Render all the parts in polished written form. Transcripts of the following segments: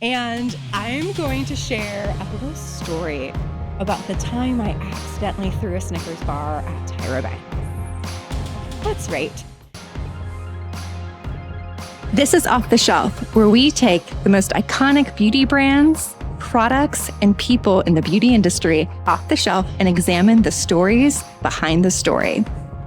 and I'm going to share a little story about the time I accidentally threw a Snickers bar at Tyra Banks. That's right. This is Off the Shelf, where we take the most iconic beauty brands, products, and people in the beauty industry off the shelf and examine the stories behind the story.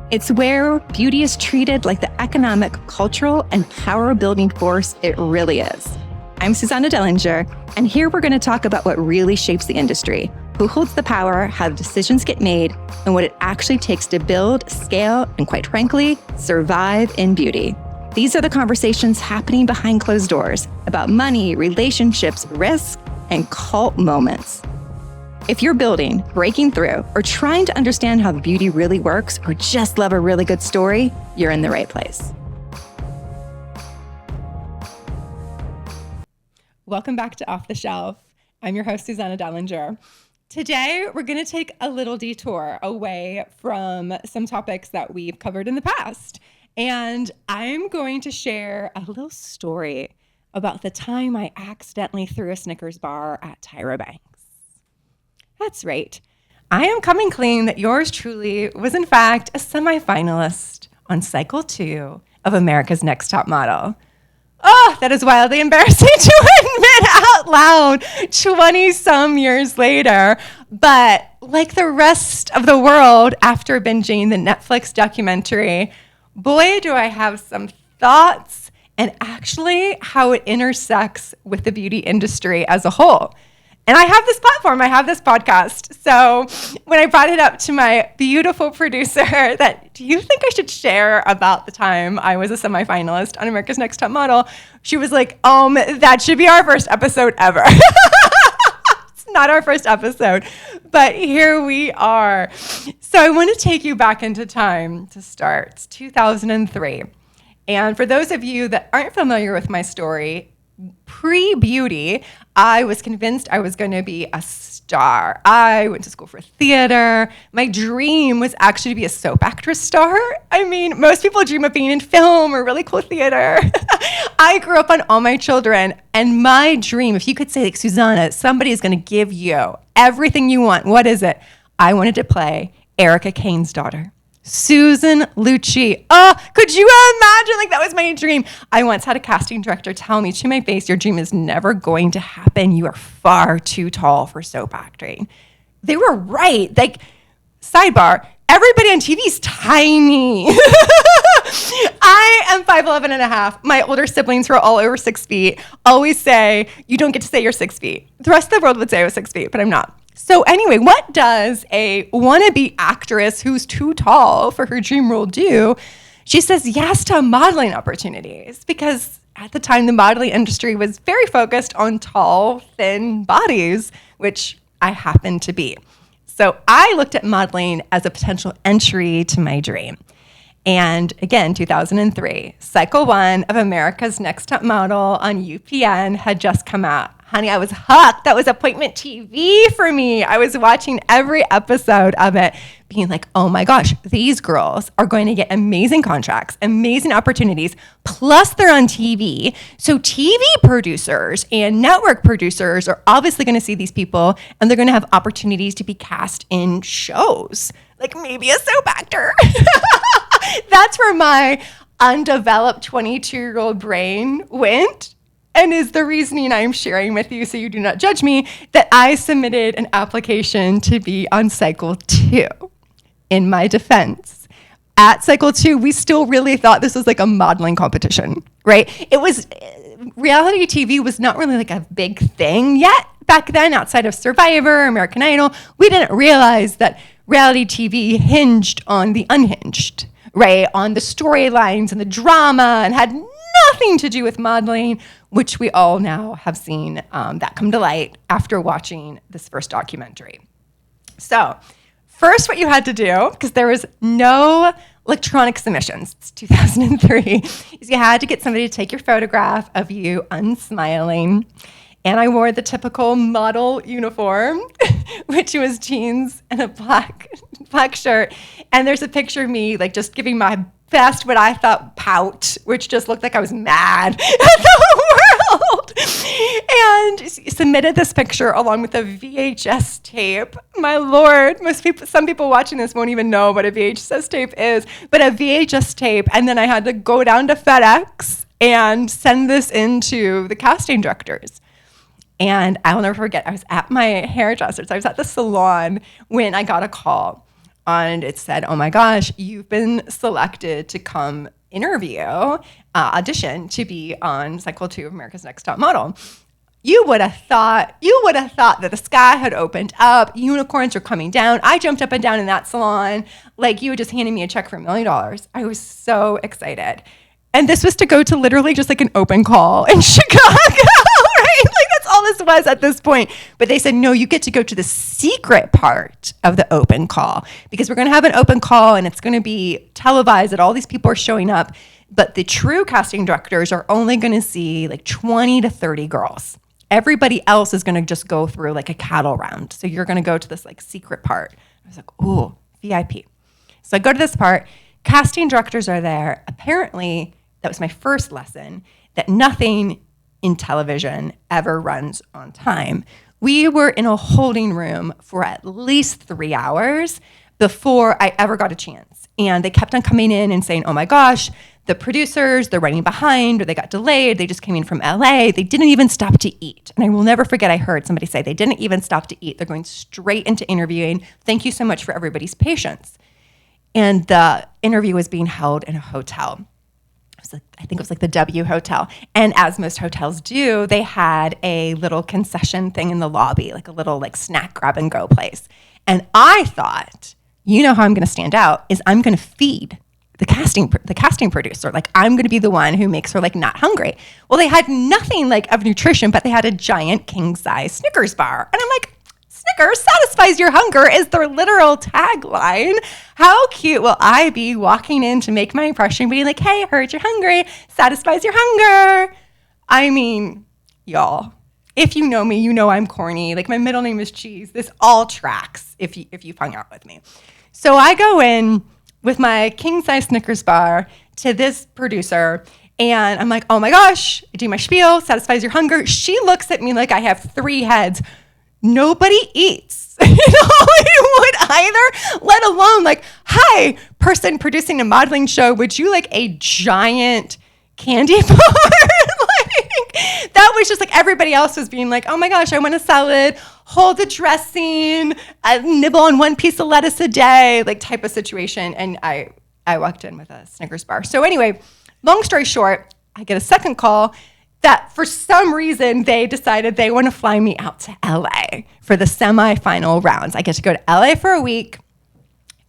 It's where beauty is treated like the economic, cultural, and power-building force it really is. I'm Susannah Dellinger, and here we're going to talk about what really shapes the industry, who holds the power, how decisions get made, and what it actually takes to build, scale, and quite frankly, survive in beauty. These are the conversations happening behind closed doors about money, relationships, risk, and cult moments. If you're building, breaking through, or trying to understand how beauty really works, or just love a really good story, you're in the right place. Welcome back to Off the Shelf. I'm your host, Susannah Dellinger. Today, we're going to take a little detour away from some topics that we've covered in the past. And I'm going to share a little story about the time I accidentally threw a Snickers bar at Tyra Banks. That's right. I am coming clean that yours truly was in fact a semifinalist on cycle 2 of America's Next Top Model. Oh, that is wildly embarrassing to admit out loud 20-some years later. But like the rest of the world after binging the Netflix documentary, boy, do I have some thoughts and actually how it intersects with the beauty industry as a whole. And I have this platform, I have this podcast. So when I brought it up to my beautiful producer that, do you think I should share about the time I was a semifinalist on America's Next Top Model? She was like, that should be our first episode ever. It's not our first episode, but here we are. So I want to take you back into time to start, 2003. And for those of you that aren't familiar with my story, pre-beauty, I was convinced I was going to be a star. I went to school for theater. My dream was actually to be a soap actress star. I mean, most people dream of being in film or really cool theater. I grew up on All My Children, and my dream, if you could say, like, Susannah, somebody is going to give you everything you want. What is it? I wanted to play Erica Kane's daughter, Susan Lucci. Oh, could you imagine? Like, that was my dream. I once had a casting director tell me to my face, your dream is never going to happen. You are far too tall for soap acting. They were right. Like, sidebar, everybody on TV is tiny. I am 5'11" and a half. My older siblings who are all over 6 feet always say, you don't get to say you're 6 feet. The rest of the world would say I was 6 feet, but I'm not. So anyway, what does a wannabe actress who's too tall for her dream role do? She says yes to modeling opportunities because at the time, the modeling industry was very focused on tall, thin bodies, which I happen to be. So I looked at modeling as a potential entry to my dream. And again, 2003, cycle 1 of America's Next Top Model on UPN had just come out. Honey, I was hooked. That was appointment TV for me. I was watching every episode of it, being like, oh my gosh, these girls are going to get amazing contracts, amazing opportunities, plus they're on TV. So TV producers and network producers are obviously going to see these people, and they're going to have opportunities to be cast in shows, like maybe a soap actor. That's where my undeveloped 22-year-old brain went. And is the reasoning I'm sharing with you, so you do not judge me, that I submitted an application to be on cycle 2. In my defense, at cycle 2, we still really thought this was like a modeling competition, right? It was, reality TV was not really like a big thing yet back then outside of Survivor, American Idol. We didn't realize that reality TV hinged on the unhinged, right? On the storylines and the drama, and had nothing to do with modeling, which we all now have seen that come to light after watching this first documentary. So first, what you had to do, because there was no electronic submissions, it's 2003, is you had to get somebody to take your photograph of you unsmiling. And I wore the typical model uniform, which was jeans and a black shirt. And there's a picture of me like just giving my best what I thought pout, which just looked like I was mad at the world. and submitted this picture along with a VHS tape. My Lord, some people watching this won't even know what a VHS tape is, but a VHS tape. And then I had to go down to FedEx and send this into the casting directors. And I'll never forget, I was at my hairdresser's. I was at the salon when I got a call, and it said, oh my gosh, you've been selected to come audition to be on cycle 2 of America's Next Top Model. You would have thought that the sky had opened up, unicorns were coming down. I jumped up and down in that salon like you were just handing me a check for $1 million. I was so excited. And this was to go to literally just like an open call in Chicago, right? Like that's all this was at this point. But they said, no, you get to go to the secret part of the open call because we're going to have an open call and it's going to be televised that all these people are showing up. But the true casting directors are only going to see like 20 to 30 girls. Everybody else is going to just go through like a cattle round. So you're going to go to this like secret part. I was like, ooh, VIP. So I go to this part. Casting directors are there. Apparently, that was my first lesson, that nothing in television ever runs on time. We were in a holding room for at least 3 hours before I ever got a chance. And they kept on coming in and saying, oh my gosh, the producers, they're running behind or they got delayed. They just came in from LA. They didn't even stop to eat. And I will never forget, I heard somebody say they didn't even stop to eat. They're going straight into interviewing. Thank you so much for everybody's patience. And the interview was being held in a hotel. I think it was like the W Hotel. And as most hotels do, they had a little concession thing in the lobby, like a little like snack grab and go place. And I thought, you know how I'm going to stand out is I'm going to feed the casting producer. Like I'm going to be the one who makes her like not hungry. Well, they had nothing like of nutrition, but they had a giant king size Snickers bar. And I'm like, Snickers satisfies your hunger is their literal tagline. How cute will I be walking in to make my impression, being like, hey, heard you're hungry, satisfies your hunger. I mean, y'all, if you know me, you know I'm corny. Like my middle name is Cheese. This all tracks if you've hung out with me. So I go in with my king-size Snickers bar to this producer, and I'm like, oh my gosh, I do my spiel, satisfies your hunger. She looks at me like I have 3 heads. Nobody eats in Hollywood either, let alone like, hi, person producing a modeling show, would you like a giant candy bar? Like, that was just like everybody else was being like, oh my gosh, I want a salad, hold the dressing, I nibble on 1 piece of lettuce a day, like type of situation. And I walked in with a Snickers bar. So anyway, long story short, I get a second call that for some reason they decided they want to fly me out to LA for the semifinal rounds. I get to go to LA for a week,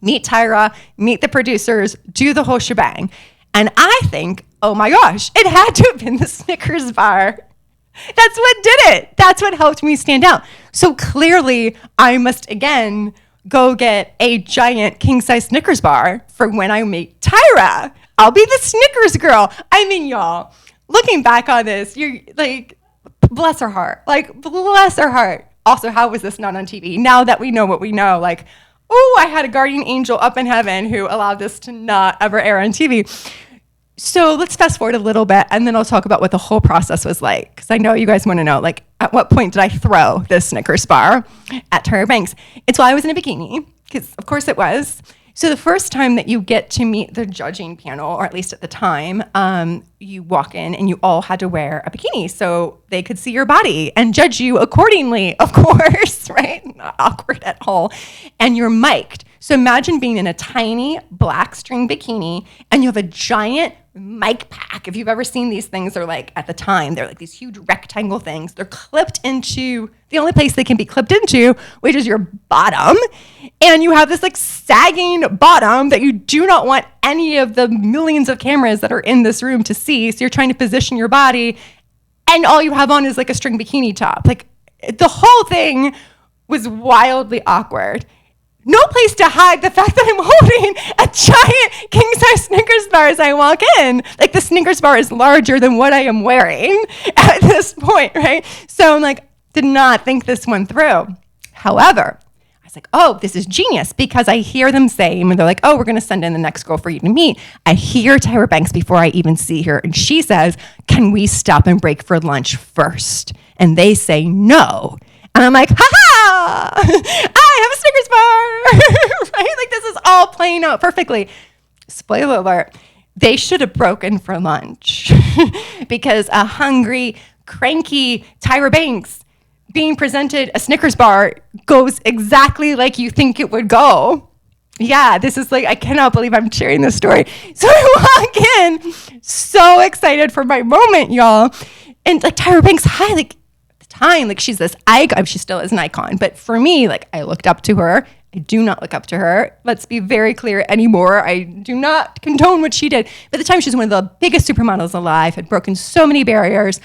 meet Tyra, meet the producers, do the whole shebang. And I think, oh my gosh, it had to have been the Snickers bar. That's what did it. That's what helped me stand out. So clearly I must again go get a giant king-size Snickers bar for when I meet Tyra. I'll be the Snickers girl. I mean, y'all, looking back on this, you're like, bless her heart. Like, bless her heart. Also, how was this not on TV? Now that we know what we know, like, oh, I had a guardian angel up in heaven who allowed this to not ever air on TV. So let's fast forward a little bit, and then I'll talk about what the whole process was like, because I know you guys want to know, like, at what point did I throw this Snickers bar at Tyra Banks? It's while I was in a bikini, because of course it was. So the first time that you get to meet the judging panel, or at least at the time, you walk in and you all had to wear a bikini so they could see your body and judge you accordingly, of course, right? Not awkward at all. And you're mic'd. So imagine being in a tiny black string bikini and you have a giant mic pack. If you've ever seen these things, they're like, at the time, they're like these huge rectangle things. They're clipped into the only place they can be clipped into, which is your bottom. And you have this like sagging bottom that you do not want any of the millions of cameras that are in this room to see. So you're trying to position your body and all you have on is like a string bikini top. Like the whole thing was wildly awkward. No place to hide the fact that I'm holding a giant king-size Snickers bar as I walk in. Like the Snickers bar is larger than what I am wearing at this point, right? So I'm like, did not think this one through. However, as was like, oh, this is genius, because I hear them say, and they're like, oh, we're going to send in the next girl for you to meet. I hear Tyra Banks before I even see her. And she says, can we stop and break for lunch first? And they say no. And I'm like, ha-ha, I have a Snickers bar, right? Like, this is all playing out perfectly. Spoiler alert, they should have broken for lunch because a hungry, cranky Tyra Banks being presented a Snickers bar goes exactly like you think it would go. Yeah, this is like, I cannot believe I'm sharing this story. So I walk in, so excited for my moment, y'all. And like Tyra Banks, hi, like at the time, like she's this icon, she still is an icon. But for me, like I looked up to her. I do not look up to her. Let's be very clear anymore. I do not condone what she did. But at the time, she was one of the biggest supermodels alive, had broken so many barriers.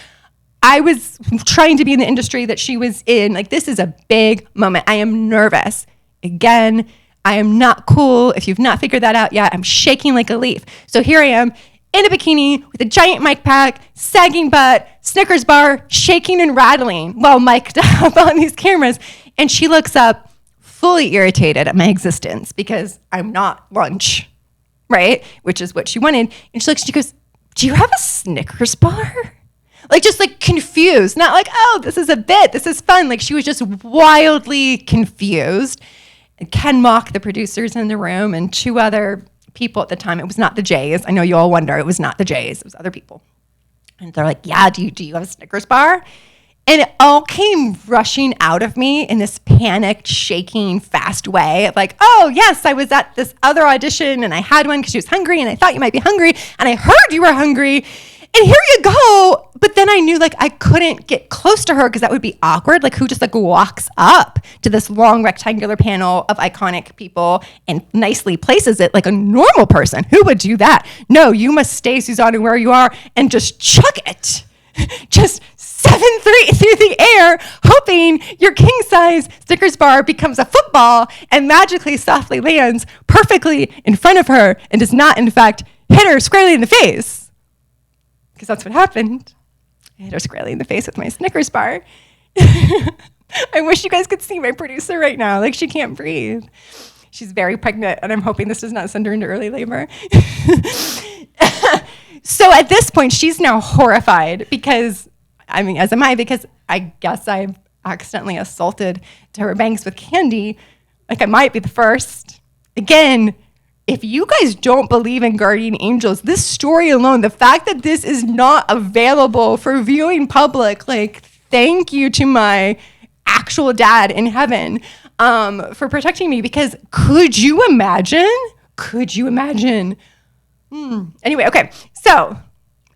I was trying to be in the industry that she was in. Like, this is a big moment. I am nervous. Again, I am not cool. If you've not figured that out yet, I'm shaking like a leaf. So here I am in a bikini with a giant mic pack, sagging butt, Snickers bar, shaking and rattling while mic'd up on these cameras. And she looks up fully irritated at my existence because I'm not lunch, right? Which is what she wanted. And she goes, do you have a Snickers bar? Like, just like confused, not like, oh, this is a bit, this is fun. Like, she was just wildly confused. And Ken Mock, the producers in the room, and two other people at the time. It was not the Jays. I know you all wonder. It was not the Jays. It was other people. And they're like, yeah, do you have a Snickers bar? And it all came rushing out of me in this panicked, shaking, fast way of like, oh, yes, I was at this other audition and I had one because she was hungry and I thought you might be hungry and I heard you were hungry. And here you go. But then I knew like I couldn't get close to her because that would be awkward. Like, who just like walks up to this long rectangular panel of iconic people and nicely places it like a normal person? Who would do that? No, you must stay, Susannah, where you are and just chuck it. Just 7-3 through the air, hoping your king-size Snickers bar becomes a football and magically softly lands perfectly in front of her and does not, in fact, hit her squarely in the face. Because that's what happened. I hit her squarely in the face with my Snickers bar. I wish you guys could see my producer right now. Like, she can't breathe. She's very pregnant, and I'm hoping this does not send her into early labor. So at this point, she's now horrified because, I mean, as am I, because I guess I've accidentally assaulted Tyra Banks with candy. Like, I might be the first. Again, if you guys don't believe in guardian angels, this story alone, the fact that this is not available for viewing public, like, thank you to my actual dad in heaven for protecting me. Because could you imagine? Anyway, okay. So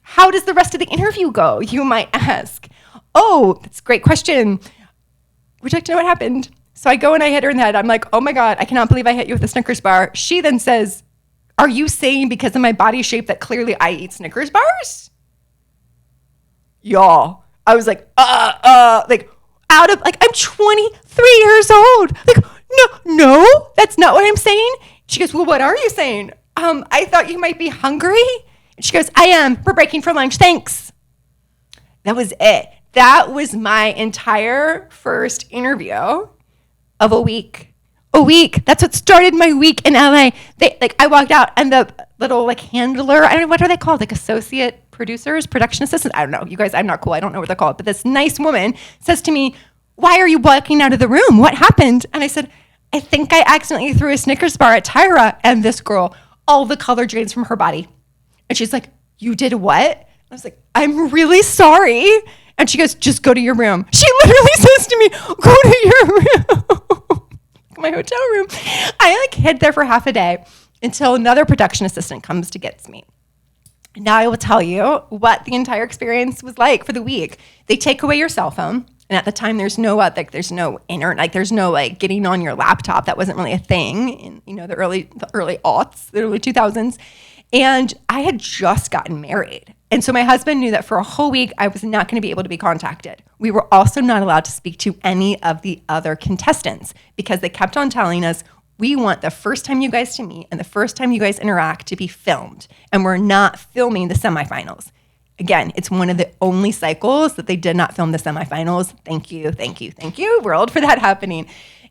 how does the rest of the interview go? You might ask. Oh, that's a great question. Would you like to know what happened? So I go and I hit her in the head. I'm like, oh my God, I cannot believe I hit you with a Snickers bar. She then says, are you saying because of my body shape that clearly I eat Snickers bars? Y'all, I was like, like out of, like, I'm 23 years old. Like, no, that's not what I'm saying. She goes, well, what are you saying? I thought you might be hungry. And she goes, I am. We're breaking for lunch. Thanks. That was it. That was my entire first interview of a week. That's what started my week in LA. I walked out and the little like handler, I don't know, what are they called? Like associate producers, production assistants? I don't know. You guys, I'm not cool. I don't know what they're called. But this nice woman says to me, why are you walking out of the room? What happened? And I said, I think I accidentally threw a Snickers bar at Tyra. And this girl, all the color drains from her body. And she's like, you did what? I was like, I'm really sorry. And she goes, just go to your room. She literally says to me, go to your room. My hotel room. I like hid there for half a day until another production assistant comes to get me. Now I will tell you what the entire experience was like for the week. They take away your cell phone. And at the time, there's no internet, like there's no like getting on your laptop. That wasn't really a thing in the early aughts, the early 2000s. And I had just gotten married. And so my husband knew that for a whole week, I was not going to be able to be contacted. We were also not allowed to speak to any of the other contestants because they kept on telling us, we want the first time you guys to meet and the first time you guys interact to be filmed. And we're not filming the semifinals. Again, it's one of the only cycles that they did not film the semifinals. Thank you, world, for that happening.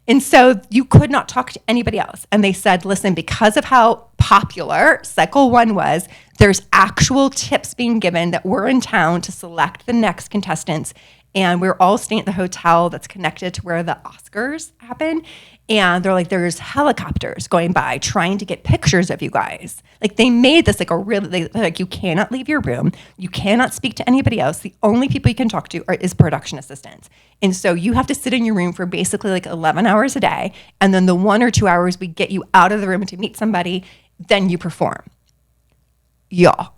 And so you could not talk to anybody else. And they said, listen, because of how popular cycle 1 was, there's actual tips being given that we're in town to select the next contestants. And we're all staying at the hotel that's connected to where the Oscars happen. And they're like, there's helicopters going by trying to get pictures of you guys. Like they made this like a really, like you cannot leave your room. You cannot speak to anybody else. The only people you can talk to is production assistants. And so you have to sit in your room for basically like 11 hours a day. And then the 1 or 2 hours we get you out of the room to meet somebody, then you perform. Y'all.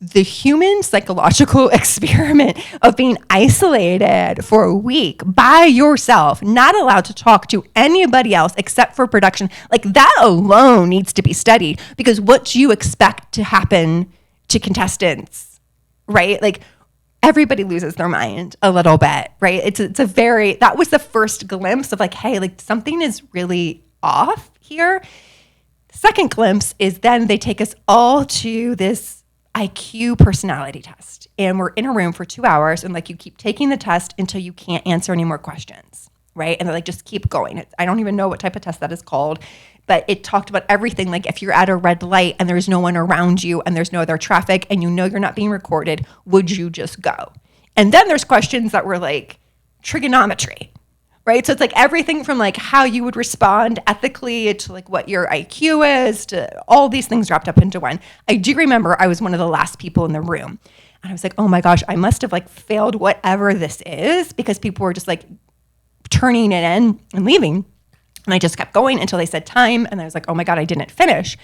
The human psychological experiment of being isolated for a week by yourself, not allowed to talk to anybody else except for production, like that alone needs to be studied, because what do you expect to happen to contestants, right? Like everybody loses their mind a little bit, right? It's a very, that was the first glimpse of like, hey, like something is really off here. The second glimpse is then they take us all to this IQ personality test. And we're in a room for 2 hours and like you keep taking the test until you can't answer any more questions, right? And they like just keep going. I don't even know what type of test that is called, but it talked about everything. Like if you're at a red light and there's no one around you and there's no other traffic and you know you're not being recorded, would you just go? And then there's questions that were like trigonometry, right? So it's like everything from like how you would respond ethically to like what your IQ is to all these things wrapped up into one. I do remember I was one of the last people in the room and I was like, oh my gosh, I must have like failed whatever this is, because people were just like turning it in and leaving. And I just kept going until they said time. And I was like, oh my God, I didn't finish.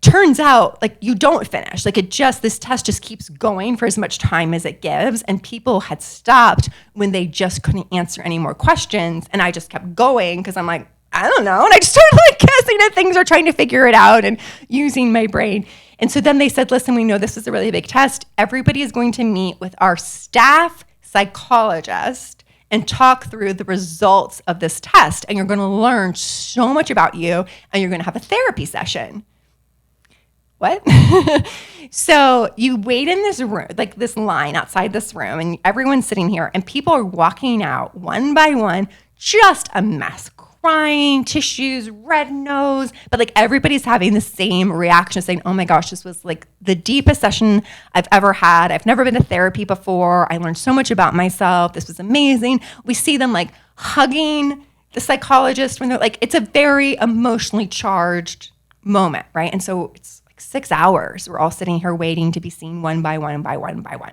Turns out like you don't finish. Like this test just keeps going for as much time as it gives. And people had stopped when they just couldn't answer any more questions. And I just kept going because I'm like, I don't know. And I just started like guessing at things or trying to figure it out and using my brain. And so then they said, listen, we know this is a really big test. Everybody is going to meet with our staff psychologist and talk through the results of this test. And you're going to learn so much about you and you're going to have a therapy session. What? So you wait in this room, like this line outside this room, and everyone's sitting here and people are walking out one by one, just a mess, crying, tissues, red nose, but like everybody's having the same reaction, saying, oh my gosh, this was like the deepest session I've ever had. I've never been to therapy before. I learned so much about myself. This was amazing. We see them like hugging the psychologist when they're like, it's a very emotionally charged moment, right? And so it's 6 hours. We're all sitting here waiting to be seen one by one by one by one.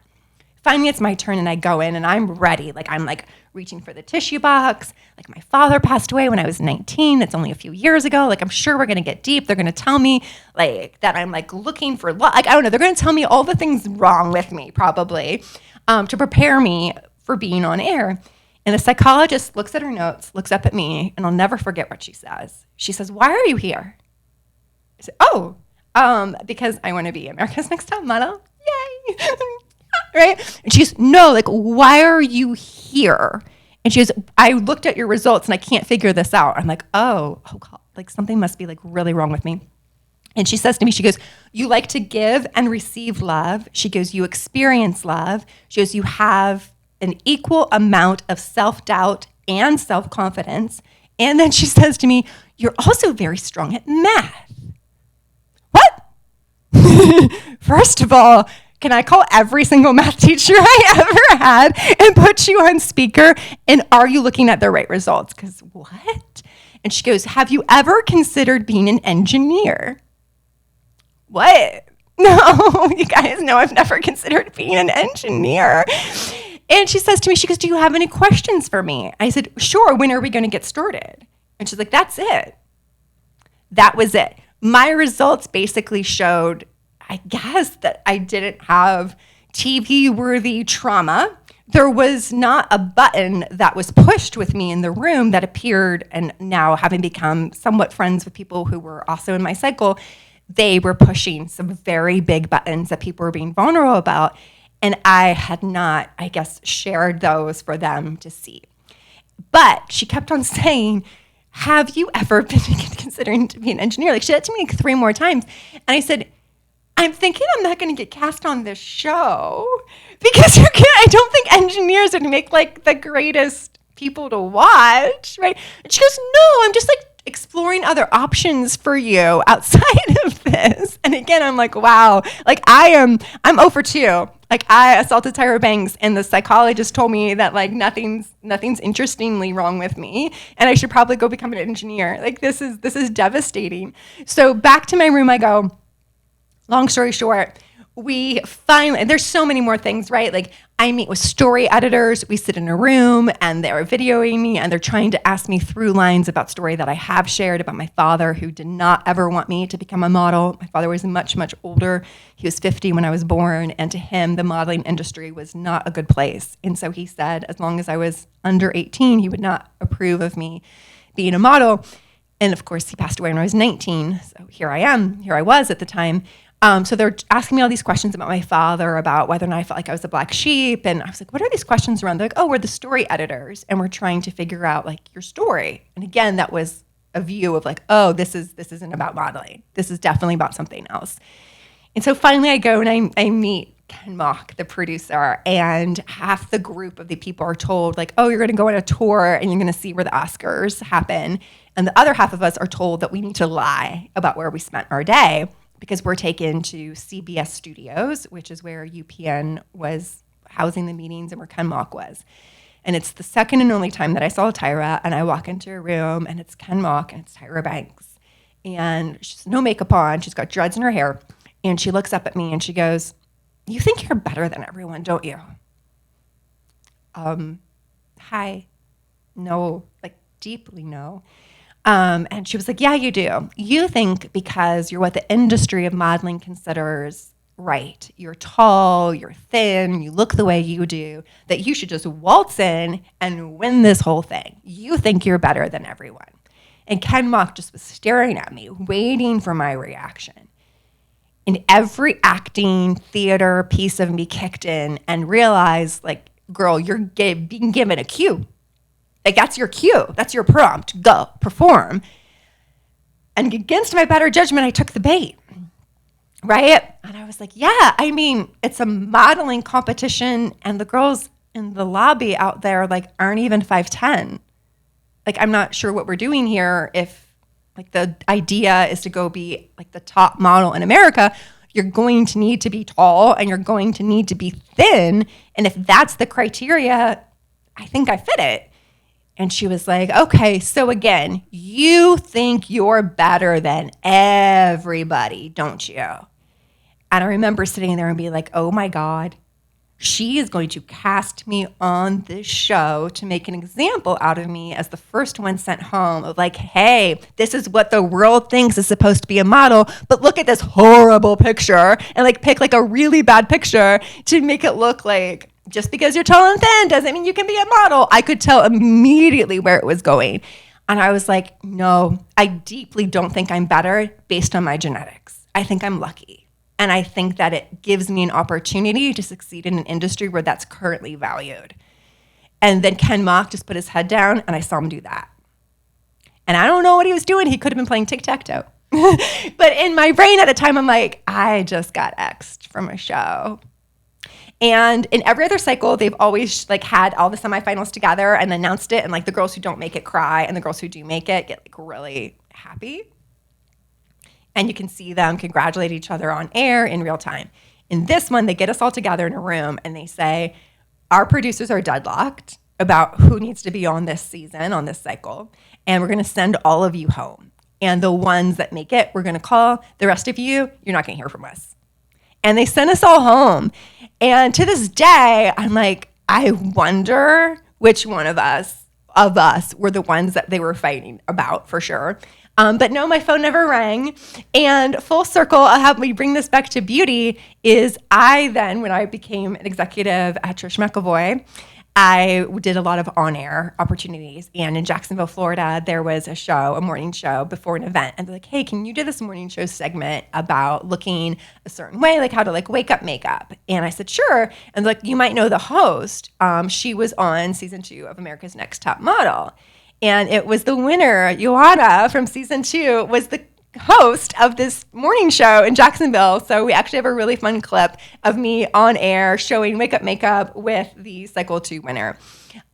Finally, it's my turn and I go in and I'm ready. Like I'm like reaching for the tissue box. Like my father passed away when I was 19. That's only a few years ago. Like I'm sure we're going to get deep. They're going to tell me like that I'm like looking for like, I don't know. They're going to tell me all the things wrong with me probably to prepare me for being on air. And the psychologist looks at her notes, looks up at me, and I'll never forget what she says. She says, why are you here? I said, because I want to be America's Next Top Model. Yay. Right? And she goes, no, like, why are you here? And she goes, I looked at your results and I can't figure this out. I'm like, oh God, like something must be like really wrong with me. And she says to me, she goes, you like to give and receive love. She goes, you experience love. She goes, you have an equal amount of self-doubt and self-confidence. And then she says to me, you're also very strong at math. First of all, can I call every single math teacher I ever had and put you on speaker? And are you looking at the right results? Because what? And she goes, have you ever considered being an engineer? What? No, you guys know I've never considered being an engineer. And she says to me, she goes, do you have any questions for me? I said, sure, when are we going to get started? And she's like, that's it. That was it. My results basically showed, I guess, that I didn't have TV-worthy trauma. There was not a button that was pushed with me in the room that appeared, and now having become somewhat friends with people who were also in my cycle, they were pushing some very big buttons that people were being vulnerable about, and I had not, I guess, shared those for them to see. But she kept on saying, have you ever been considering to be an engineer? Like she said it to me like 3 more times. And I said, I'm thinking I'm not going to get cast on this show because I don't think engineers would make like the greatest people to watch, right? And she goes, no, I'm just like exploring other options for you outside of this. And again, I'm like, wow, like I'm 0 for 2. Like I assaulted Tyra Banks and the psychologist told me that like nothing's interestingly wrong with me and I should probably go become an engineer. Like this is devastating. So back to my room I go. Long story short, we finally, there's so many more things, right? Like I meet with story editors, we sit in a room and they're videoing me and they're trying to ask me through lines about story that I have shared about my father who did not ever want me to become a model. My father was much, much older. He was 50 when I was born, and to him, the modeling industry was not a good place. And so he said, as long as I was under 18, he would not approve of me being a model. And of course, he passed away when I was 19. So here I was at the time. So they're asking me all these questions about my father, about whether or not I felt like I was a black sheep. And I was like, what are these questions around? They're like, oh, we're the story editors and we're trying to figure out like your story. And again, that was a view of like, oh, this isn't about modeling. This is definitely about something else. And so finally I go and I meet Ken Mock, the producer, and half the group of the people are told like, oh, you're going to go on a tour and you're going to see where the Oscars happen. And the other half of us are told that we need to lie about where we spent our day, because we're taken to CBS Studios, which is where UPN was housing the meetings and where Ken Mock was. And it's the second and only time that I saw Tyra, and I walk into a room, and it's Ken Mock, and it's Tyra Banks. And she's no makeup on, she's got dreads in her hair, and she looks up at me, and she goes, you think you're better than everyone, don't you? Hi. No, like deeply no. And she was like, yeah, you do. You think because you're what the industry of modeling considers right. You're tall, you're thin, you look the way you do, that you should just waltz in and win this whole thing. You think you're better than everyone. And Ken Mock just was staring at me, waiting for my reaction. And every acting theater piece of me kicked in and realized, like, girl, you're being given a cue. Like, that's your cue. That's your prompt. Go, perform. And against my better judgment, I took the bait, right? And I was like, yeah, I mean, it's a modeling competition, and the girls in the lobby out there, like, aren't even 5'10". Like, I'm not sure what we're doing here. If, like, the idea is to go be, like, the top model in America, you're going to need to be tall, and you're going to need to be thin. And if that's the criteria, I think I fit it. And she was like, okay, so again, you think you're better than everybody, don't you? And I remember sitting there and being like, oh my God, she is going to cast me on this show to make an example out of me as the first one sent home of like, hey, this is what the world thinks is supposed to be a model, but look at this horrible picture, and like pick like a really bad picture to make it look like, just because you're tall and thin doesn't mean you can be a model. I could tell immediately where it was going. And I was like, no, I deeply don't think I'm better based on my genetics. I think I'm lucky. And I think that it gives me an opportunity to succeed in an industry where that's currently valued. And then Ken Mock just put his head down, and I saw him do that. And I don't know what he was doing. He could have been playing tic-tac-toe. But in my brain at the time, I'm like, I just got X'd from a show. And in every other cycle, they've always like had all the semifinals together and announced it. And like the girls who don't make it cry, and the girls who do make it get like really happy. And you can see them congratulate each other on air in real time. In this one, they get us all together in a room and they say, our producers are deadlocked about who needs to be on this season, on this cycle. And we're going to send all of you home. And the ones that make it, we're going to call. The rest of you, you're not going to hear from us. And they sent us all home. And to this day, I'm like, I wonder which one of us were the ones that they were fighting about for sure. But no, my phone never rang. And full circle, I'll have me bring this back to beauty, is I then, when I became an executive at Trish McEvoy, I did a lot of on-air opportunities. And in Jacksonville, Florida, there was a show, a morning show before an event. And they're like, hey, can you do this morning show segment about looking a certain way, like how to like wake up makeup? And I said, sure. And like, you might know the host. She was on season 2 of America's Next Top Model. And it was the winner, Joanna from season 2, was the host of this morning show in Jacksonville. So we actually have a really fun clip of me on air showing wake up makeup with the cycle 2 winner.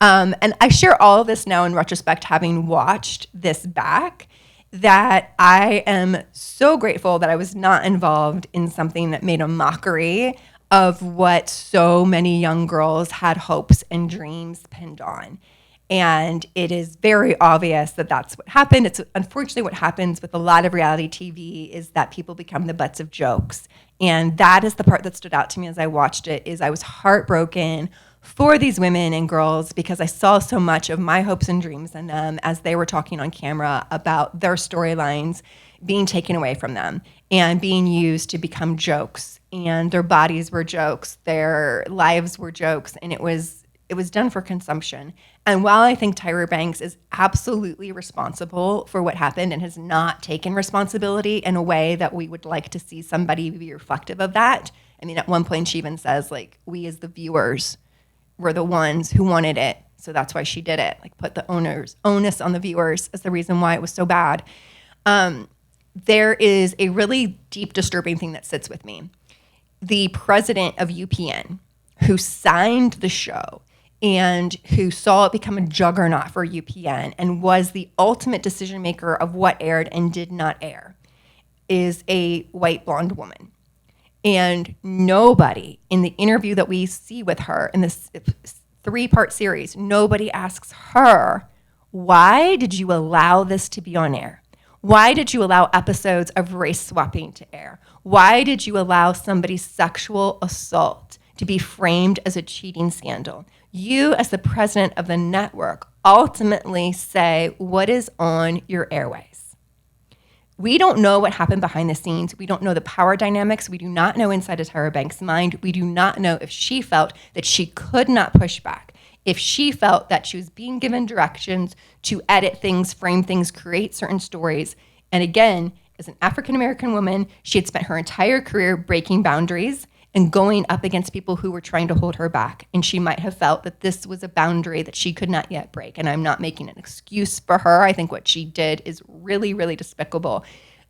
And I share all of this now in retrospect, having watched this back, that I am so grateful that I was not involved in something that made a mockery of what so many young girls had hopes and dreams pinned on. And it is very obvious that that's what happened. It's unfortunately what happens with a lot of reality TV, is that people become the butts of jokes. And that is the part that stood out to me as I watched it, is I was heartbroken for these women and girls, because I saw so much of my hopes and dreams in them as they were talking on camera about their storylines being taken away from them and being used to become jokes. And their bodies were jokes, their lives were jokes, and it was done for consumption. And while I think Tyra Banks is absolutely responsible for what happened and has not taken responsibility in a way that we would like to see somebody be reflective of that. I mean, at one point she even says, like, we as the viewers were the ones who wanted it, so that's why she did it. Like, put the onus on the viewers as the reason why it was so bad. There is a really deep, disturbing thing that sits with me. The president of UPN, who signed the show and who saw it become a juggernaut for UPN and was the ultimate decision maker of what aired and did not air, is a white blonde woman. And nobody in the interview that we see with her in this 3-part series, nobody asks her, why did you allow this to be on air? Why did you allow episodes of race swapping to air? Why did you allow somebody's sexual assault to be framed as a cheating scandal? You, as the president of the network, ultimately say what is on your airways. We don't know what happened behind the scenes. We don't know the power dynamics. We do not know inside of Tyra Banks' mind. We do not know if she felt that she could not push back, if she felt that she was being given directions to edit things, frame things, create certain stories. And again, as an African-American woman, she had spent her entire career breaking boundaries and going up against people who were trying to hold her back. And she might have felt that this was a boundary that she could not yet break. And I'm not making an excuse for her. I think what she did is really, really despicable.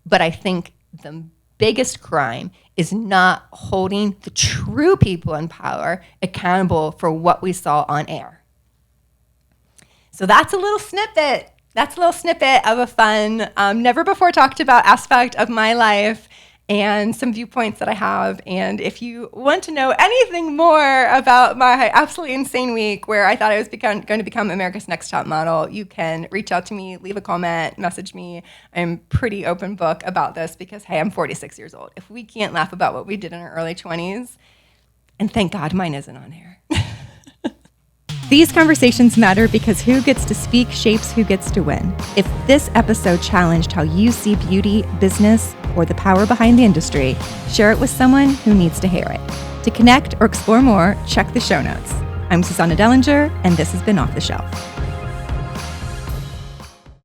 But I think the biggest crime is not holding the true people in power accountable for what we saw on air. So that's a little snippet. That's a little snippet of a fun, never before talked about aspect of my life and some viewpoints that I have. And if you want to know anything more about my absolutely insane week where I thought I was going to become America's Next Top Model, you can reach out to me, leave a comment, message me. I'm pretty open book about this because, hey, I'm 46 years old. If we can't laugh about what we did in our early 20s, and thank God mine isn't on here. These conversations matter because who gets to speak shapes who gets to win. If this episode challenged how you see beauty, business, or the power behind the industry, share it with someone who needs to hear it. To connect or explore more, check the show notes. I'm Susannah Dellinger, and this has been Off the Shelf.